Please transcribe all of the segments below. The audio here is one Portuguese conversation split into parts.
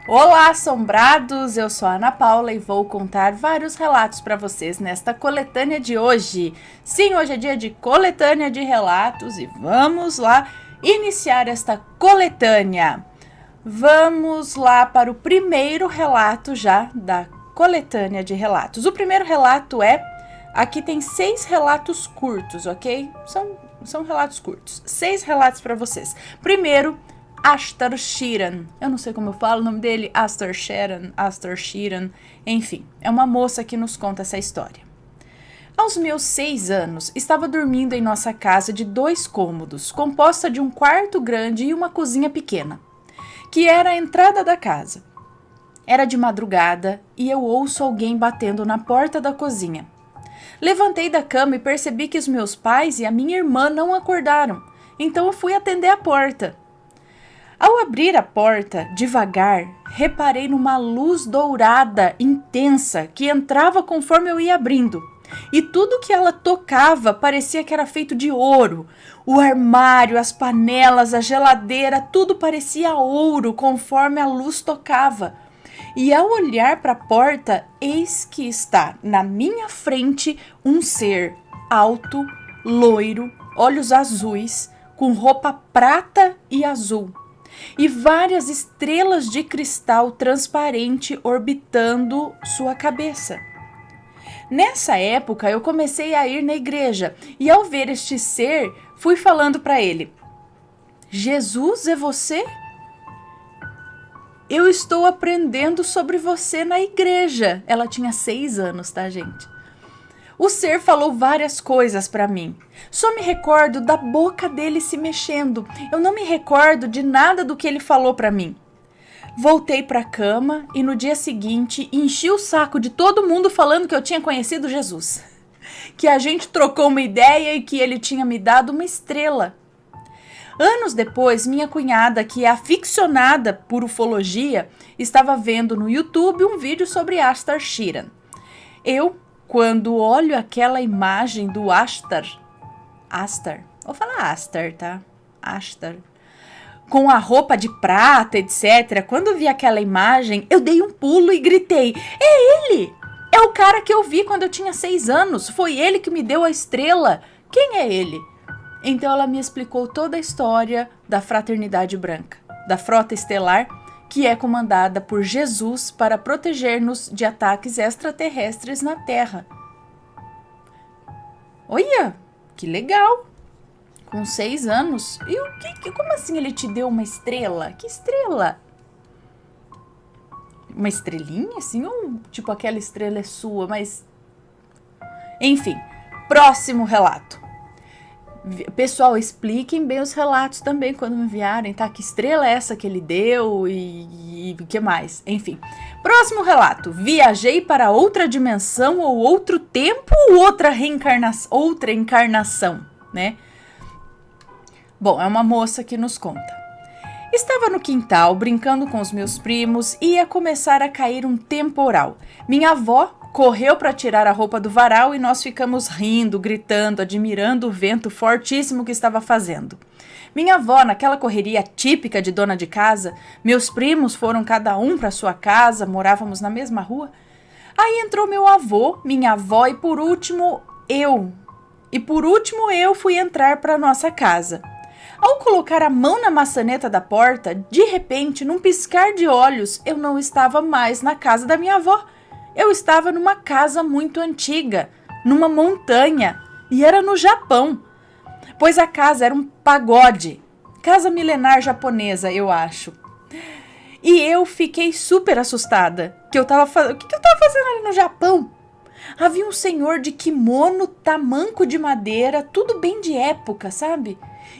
Olá, assombrados! Eu sou a Ana Paula e vou contar vários relatos para vocês nesta coletânea de hoje. Sim, hoje é dia de coletânea de relatos e vamos lá iniciar esta coletânea. Vamos lá para o primeiro relato já da coletânea de relatos. O primeiro relato é... Aqui tem 6 relatos curtos, ok? São relatos curtos. 6 relatos para vocês. Primeiro... Astar Sheeran, eu não sei como eu falo o nome dele, Astar Sheeran, enfim, é uma moça que nos conta essa história. Aos meus 6 anos, estava dormindo em nossa casa de 2 cômodos, composta de um quarto grande e uma cozinha pequena, que era a entrada da casa. Era de madrugada e eu ouço alguém batendo na porta da cozinha. Levantei da cama e percebi que os meus pais e a minha irmã não acordaram, então eu fui atender a porta. Ao abrir a porta, devagar, reparei numa luz dourada intensa que entrava conforme eu ia abrindo. E tudo que ela tocava parecia que era feito de ouro. O armário, as panelas, a geladeira, tudo parecia ouro conforme a luz tocava. E ao olhar para a porta, eis que está na minha frente um ser alto, loiro, olhos azuis, com roupa prata e azul. E várias estrelas de cristal transparente orbitando sua cabeça. Nessa época, eu comecei a ir na igreja e ao ver este ser, fui falando para ele: Jesus, é você? Eu estou aprendendo sobre você na igreja. Ela tinha 6 anos, tá, gente? O ser falou várias coisas para mim. Só me recordo da boca dele se mexendo. Eu não me recordo de nada do que ele falou para mim. Voltei para a cama e no dia seguinte enchi o saco de todo mundo falando que eu tinha conhecido Jesus. Que a gente trocou uma ideia e que ele tinha me dado uma estrela. Anos depois, minha cunhada, que é aficionada por ufologia, estava vendo no YouTube um vídeo sobre Astar Sheeran. Quando olho aquela imagem do Astar, vou falar Astar, tá? Astar, com a roupa de prata, etc. Quando vi aquela imagem, eu dei um pulo e gritei: é ele! É o cara que eu vi quando eu tinha 6 anos. Foi ele que me deu a estrela. Quem é ele? Então ela me explicou toda a história da Fraternidade Branca, da Frota Estelar, que é comandada por Jesus para proteger-nos de ataques extraterrestres na Terra. Olha, que legal! Com 6 anos. E como assim ele te deu uma estrela? Que estrela? Uma estrelinha, assim? Ou tipo aquela estrela é sua, mas... Enfim, próximo relato. Pessoal, expliquem bem os relatos também quando me enviarem, tá? Que estrela é essa que ele deu e o que mais? Enfim. Próximo relato. Viajei para outra dimensão ou outro tempo ou outra encarnação, né? Bom, é uma moça que nos conta. Estava no quintal brincando com os meus primos e ia começar a cair um temporal. Minha avó correu para tirar a roupa do varal e nós ficamos rindo, gritando, admirando o vento fortíssimo que estava fazendo. Minha avó, naquela correria típica de dona de casa, meus primos foram cada um para sua casa, morávamos na mesma rua. Aí entrou meu avô, minha avó e por último eu. E por último eu fui entrar para nossa casa. Ao colocar a mão na maçaneta da porta, de repente, num piscar de olhos, eu não estava mais na casa da minha avó. Eu estava numa casa muito antiga, numa montanha, e era no Japão, pois a casa era um pagode, casa milenar japonesa, eu acho. E eu fiquei super assustada, o que eu estava fazendo ali no Japão? Havia um senhor de kimono, tamanco de madeira, tudo bem de época, sabe?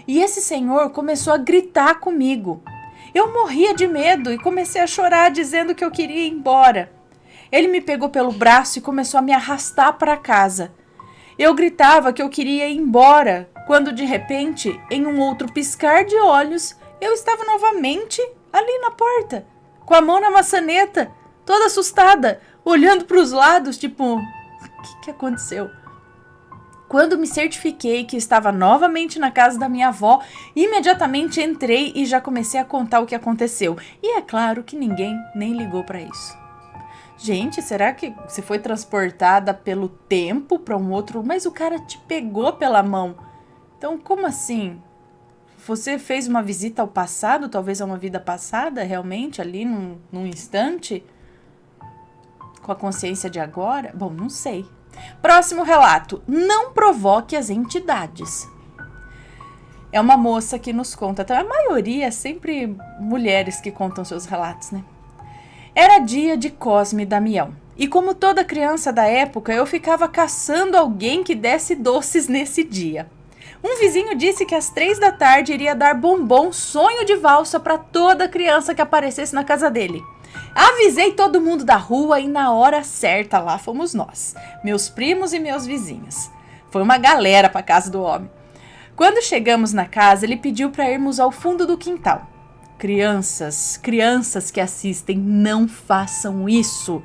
E esse senhor começou a gritar comigo. Eu morria de medo e comecei a chorar dizendo que eu queria ir embora. Ele me pegou pelo braço e começou a me arrastar para casa. Eu gritava que eu queria ir embora, quando de repente, em um outro piscar de olhos, eu estava novamente ali na porta, com a mão na maçaneta, toda assustada, olhando para os lados, tipo, o que aconteceu? Quando me certifiquei que estava novamente na casa da minha avó, imediatamente entrei e já comecei a contar o que aconteceu. E é claro que ninguém nem ligou para isso. Gente, será que você foi transportada pelo tempo para um outro? Mas o cara te pegou pela mão. Então, como assim? Você fez uma visita ao passado, talvez a uma vida passada, realmente, ali num instante? Com a consciência de agora? Bom, não sei. Próximo relato. Não provoque as entidades. É uma moça que nos conta. Então, a maioria é sempre mulheres que contam seus relatos, né? Era dia de Cosme e Damião. E como toda criança da época, eu ficava caçando alguém que desse doces nesse dia. Um vizinho disse que às 3 da tarde iria dar bombom sonho de valsa para toda criança que aparecesse na casa dele. Avisei todo mundo da rua e na hora certa lá fomos nós, meus primos e meus vizinhos. Foi uma galera para casa do homem. Quando chegamos na casa, ele pediu para irmos ao fundo do quintal. Crianças que assistem, não façam isso.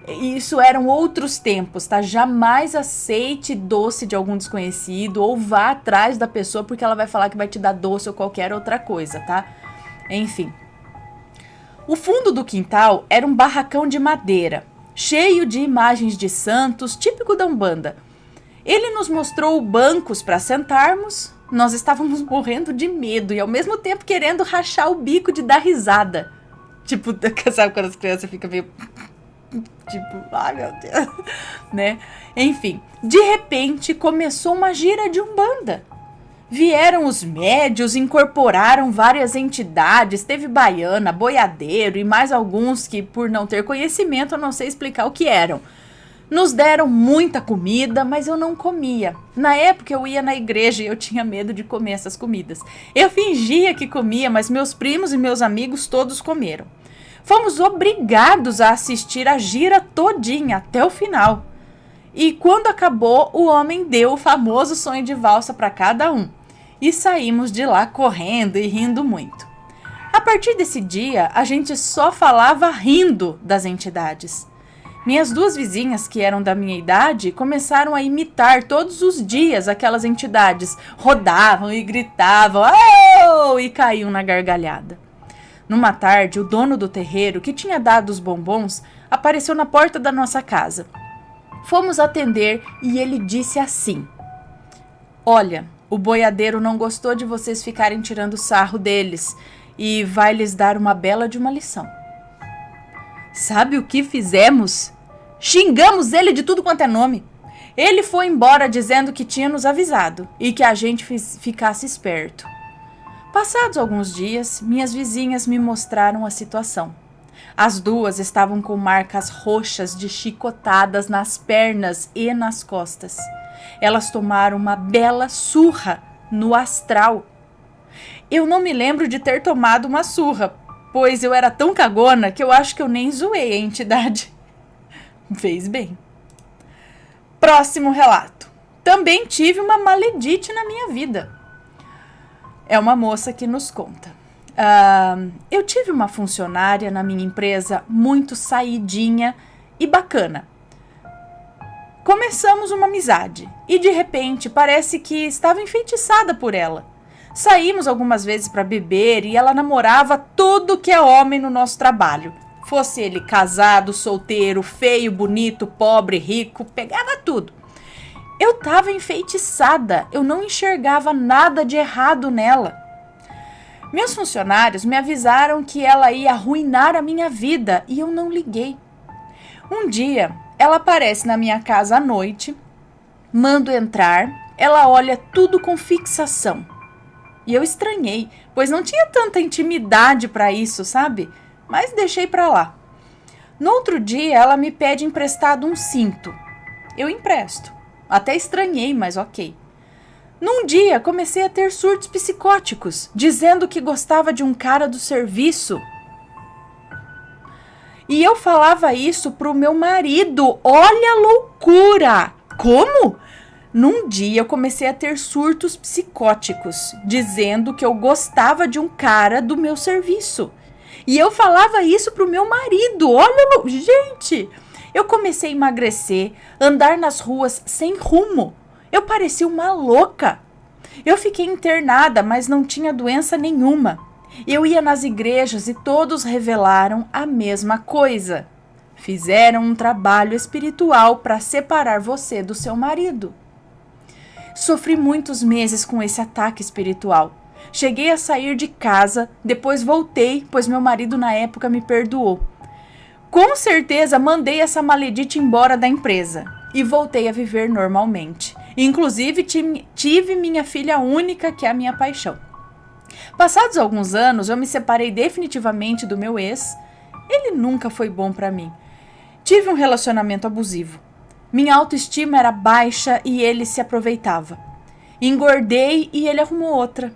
Isso eram outros tempos, tá? Jamais aceite doce de algum desconhecido ou vá atrás da pessoa porque ela vai falar que vai te dar doce ou qualquer outra coisa, tá? Enfim. O fundo do quintal era um barracão de madeira, cheio de imagens de santos, típico da Umbanda. Ele nos mostrou bancos para sentarmos, nós estávamos morrendo de medo e ao mesmo tempo querendo rachar o bico de dar risada. Tipo, sabe quando as crianças ficam meio... Tipo, ai meu Deus, né? Enfim, de repente começou uma gira de Umbanda. Vieram os médios, incorporaram várias entidades, teve baiana, boiadeiro e mais alguns que, por não ter conhecimento, eu não sei explicar o que eram. Nos deram muita comida, mas eu não comia. Na época eu ia na igreja e eu tinha medo de comer essas comidas. Eu fingia que comia, mas meus primos e meus amigos todos comeram. Fomos obrigados a assistir a gira todinha até o final. E quando acabou, o homem deu o famoso sonho de valsa para cada um. E saímos de lá correndo e rindo muito. A partir desse dia, a gente só falava rindo das entidades. Minhas duas vizinhas, que eram da minha idade, começaram a imitar todos os dias aquelas entidades. Rodavam e gritavam "Oh!" e caíam na gargalhada. Numa tarde, o dono do terreiro, que tinha dado os bombons, apareceu na porta da nossa casa. Fomos atender e ele disse assim: "Olha, o boiadeiro não gostou de vocês ficarem tirando sarro deles e vai lhes dar uma bela de uma lição." Sabe o que fizemos? Xingamos ele de tudo quanto é nome. Ele foi embora dizendo que tinha nos avisado e que a gente ficasse esperto. Passados alguns dias, minhas vizinhas me mostraram a situação. As duas estavam com marcas roxas de chicotadas nas pernas e nas costas. Elas tomaram uma bela surra no astral. Eu não me lembro de ter tomado uma surra, pois eu era tão cagona que eu acho que eu nem zoei a entidade. Fez bem. Próximo relato. Também tive uma maledite na minha vida. É uma moça que nos conta. Eu tive uma funcionária na minha empresa muito saidinha e bacana. Começamos uma amizade e de repente parece que estava enfeitiçada por ela. Saímos algumas vezes para beber e ela namorava tudo que é homem no nosso trabalho. Fosse ele casado, solteiro, feio, bonito, pobre, rico, pegava tudo. Eu estava enfeitiçada, eu não enxergava nada de errado nela. Meus funcionários me avisaram que ela ia arruinar a minha vida e eu não liguei. Um dia, ela aparece na minha casa à noite, mando entrar, ela olha tudo com fixação. E eu estranhei, pois não tinha tanta intimidade para isso, sabe? Mas deixei para lá. No outro dia, ela me pede emprestado um cinto. Eu empresto. Até estranhei, mas ok. Num dia, comecei a ter surtos psicóticos, dizendo que gostava de um cara do serviço. E eu falava isso pro meu marido. Olha a loucura! Como? Num dia, eu comecei a ter surtos psicóticos, dizendo que eu gostava de um cara do meu serviço. E eu falava isso pro meu marido. Olha, gente, Eu comecei a emagrecer, andar nas ruas sem rumo. Eu parecia uma louca. Eu fiquei internada, mas não tinha doença nenhuma. Eu ia nas igrejas e todos revelaram a mesma coisa. Fizeram um trabalho espiritual para separar você do seu marido. Sofri muitos meses com esse ataque espiritual. Cheguei a sair de casa, depois voltei, pois meu marido na época me perdoou. Com certeza mandei essa maledita embora da empresa e voltei a viver normalmente. Inclusive tive minha filha única, que é a minha paixão. Passados alguns anos, eu me separei definitivamente do meu ex. Ele nunca foi bom para mim. Tive um relacionamento abusivo. Minha autoestima era baixa e ele se aproveitava. Engordei e ele arrumou outra,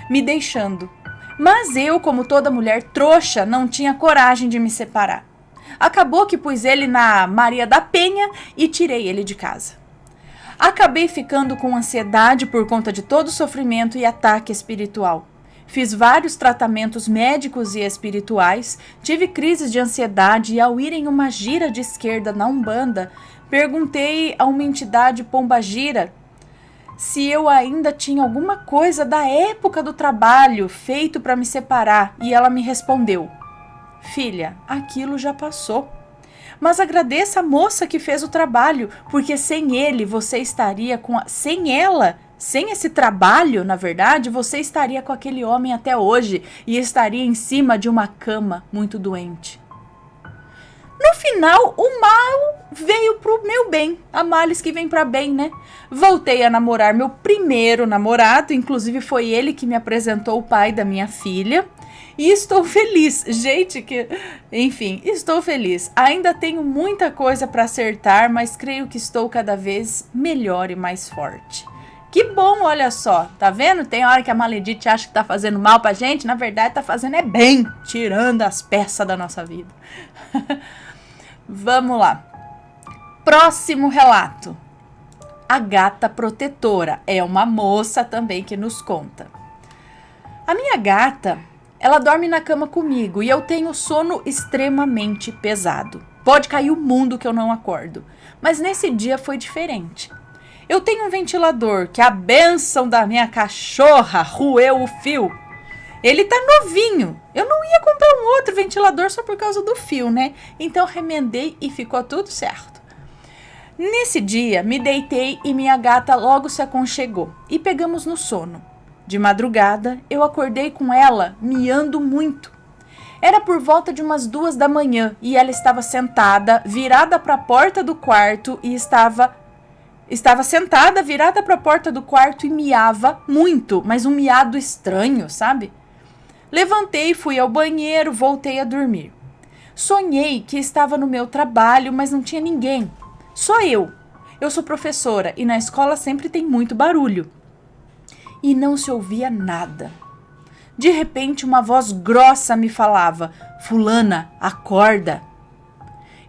me deixando. Mas eu, como toda mulher trouxa, não tinha coragem de me separar. Acabou que pus ele na Maria da Penha e tirei ele de casa. Acabei ficando com ansiedade por conta de todo o sofrimento e ataque espiritual. Fiz vários tratamentos médicos e espirituais, tive crises de ansiedade e ao ir em uma gira de esquerda na Umbanda, perguntei a uma entidade pombagira se eu ainda tinha alguma coisa da época do trabalho feito para me separar e ela me respondeu: filha, aquilo já passou. Mas agradeça a moça que fez o trabalho, porque sem ele você estaria sem esse trabalho, na verdade, você estaria com aquele homem até hoje e estaria em cima de uma cama muito doente. No final, o mal veio pro meu bem. Há males que vem pra bem, né? Voltei a namorar meu primeiro namorado, inclusive foi ele que me apresentou o pai da minha filha. E estou feliz, gente, enfim, estou feliz. Ainda tenho muita coisa para acertar, mas creio que estou cada vez melhor e mais forte. Que bom, olha só, tá vendo? Tem hora que a maledite acha que tá fazendo mal pra gente, na verdade tá fazendo bem, tirando as peças da nossa vida. Vamos lá. Próximo relato. A gata protetora é uma moça também que nos conta. A minha gata, ela dorme na cama comigo e eu tenho sono extremamente pesado. Pode cair o mundo que eu não acordo. Mas nesse dia foi diferente. Eu tenho um ventilador que a bênção da minha cachorra roeu o fio. Ele tá novinho. Eu não ia comprar um outro ventilador só por causa do fio, né? Então remendei e ficou tudo certo. Nesse dia, me deitei e minha gata logo se aconchegou e pegamos no sono. De madrugada, eu acordei com ela miando muito. Era por volta de umas 2 da manhã e ela estava sentada, virada para a porta do quarto e estava sentada, virada para a porta do quarto e miava muito, mas um miado estranho, sabe? Levantei, fui ao banheiro, voltei a dormir. Sonhei que estava no meu trabalho, mas não tinha ninguém. Só eu. Eu sou professora e na escola sempre tem muito barulho. E não se ouvia nada. De repente, uma voz grossa me falava: Fulana, acorda.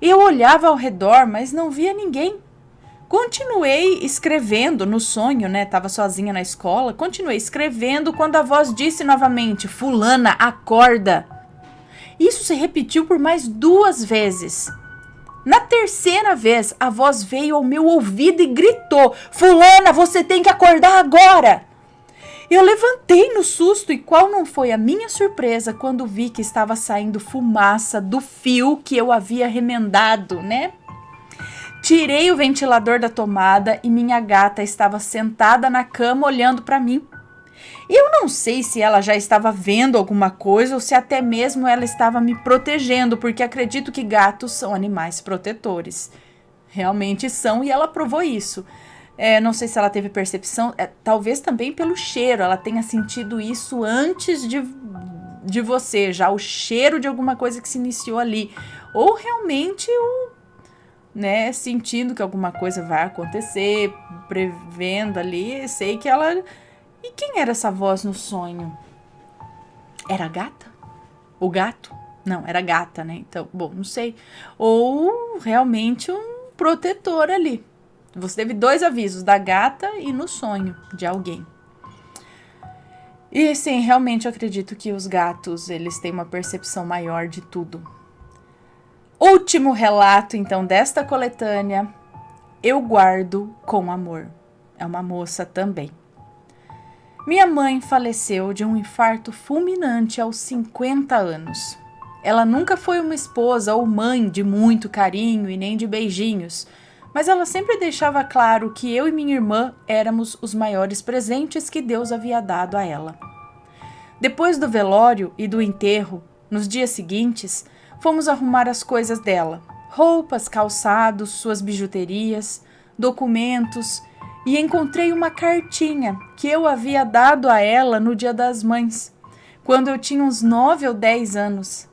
Eu olhava ao redor, mas não via ninguém. Continuei escrevendo no sonho, né? Tava sozinha na escola. Continuei escrevendo quando a voz disse novamente: Fulana, acorda. Isso se repetiu por mais 2 vezes. Na terceira vez, a voz veio ao meu ouvido e gritou: Fulana, você tem que acordar agora. Eu levantei no susto e qual não foi a minha surpresa quando vi que estava saindo fumaça do fio que eu havia remendado, né? Tirei o ventilador da tomada e minha gata estava sentada na cama olhando para mim. Eu não sei se ela já estava vendo alguma coisa ou se até mesmo ela estava me protegendo, porque acredito que gatos são animais protetores. Realmente são e ela provou isso. Não sei se ela teve percepção, talvez também pelo cheiro, ela tenha sentido isso antes de você, já o cheiro de alguma coisa que se iniciou ali. Ou realmente sentindo que alguma coisa vai acontecer, prevendo ali, sei que ela... E quem era essa voz no sonho? Era a gata? O gato? Não, era gata, né? Então, bom, não sei. Ou realmente um protetor ali. Você teve 2 avisos, da gata e no sonho de alguém. E sim, realmente eu acredito que os gatos, eles têm uma percepção maior de tudo. Último relato, então, desta coletânea, Eu Guardo com Amor. É uma moça também. Minha mãe faleceu de um infarto fulminante aos 50 anos. Ela nunca foi uma esposa ou mãe de muito carinho e nem de beijinhos, mas ela sempre deixava claro que eu e minha irmã éramos os maiores presentes que Deus havia dado a ela. Depois do velório e do enterro, nos dias seguintes, fomos arrumar as coisas dela: roupas, calçados, suas bijuterias, documentos, e encontrei uma cartinha que eu havia dado a ela no Dia das Mães, quando eu tinha uns 9 ou 10 anos.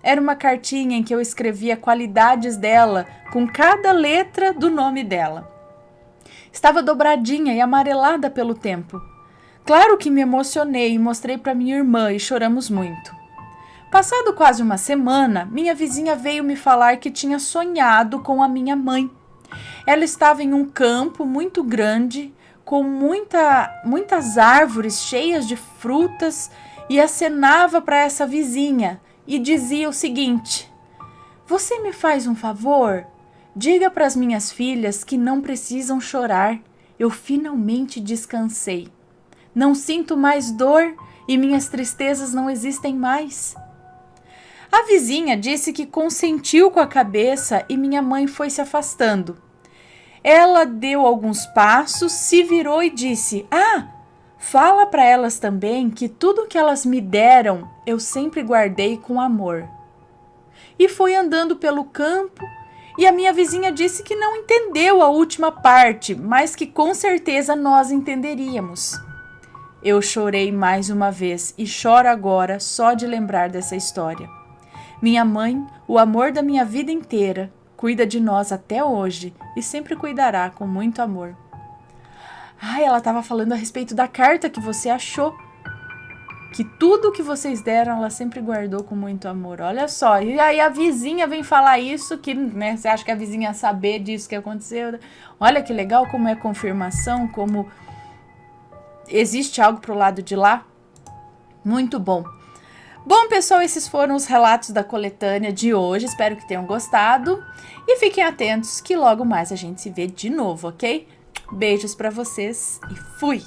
Era uma cartinha em que eu escrevia qualidades dela com cada letra do nome dela. Estava dobradinha e amarelada pelo tempo. Claro que me emocionei e mostrei para minha irmã e choramos muito. Passado quase uma semana, minha vizinha veio me falar que tinha sonhado com a minha mãe. Ela estava em um campo muito grande, com muitas árvores cheias de frutas, e acenava para essa vizinha e dizia o seguinte: "Você me faz um favor? Diga para as minhas filhas que não precisam chorar. Eu finalmente descansei. Não sinto mais dor e minhas tristezas não existem mais." A vizinha disse que consentiu com a cabeça e minha mãe foi se afastando. Ela deu alguns passos, se virou e disse: fala para elas também que tudo que elas me deram eu sempre guardei com amor." E foi andando pelo campo e a minha vizinha disse que não entendeu a última parte, mas que com certeza nós entenderíamos. Eu chorei mais uma vez e choro agora só de lembrar dessa história. Minha mãe, o amor da minha vida inteira, cuida de nós até hoje e sempre cuidará com muito amor. Ela estava falando a respeito da carta que você achou. Que tudo que vocês deram, ela sempre guardou com muito amor. Olha só, e aí a vizinha vem falar isso, que você acha que a vizinha ia saber disso que aconteceu? Olha que legal como é confirmação, como existe algo pro lado de lá. Muito bom. Bom, pessoal, esses foram os relatos da coletânea de hoje. Espero que tenham gostado. E fiquem atentos que logo mais a gente se vê de novo, ok? Beijos pra vocês e fui!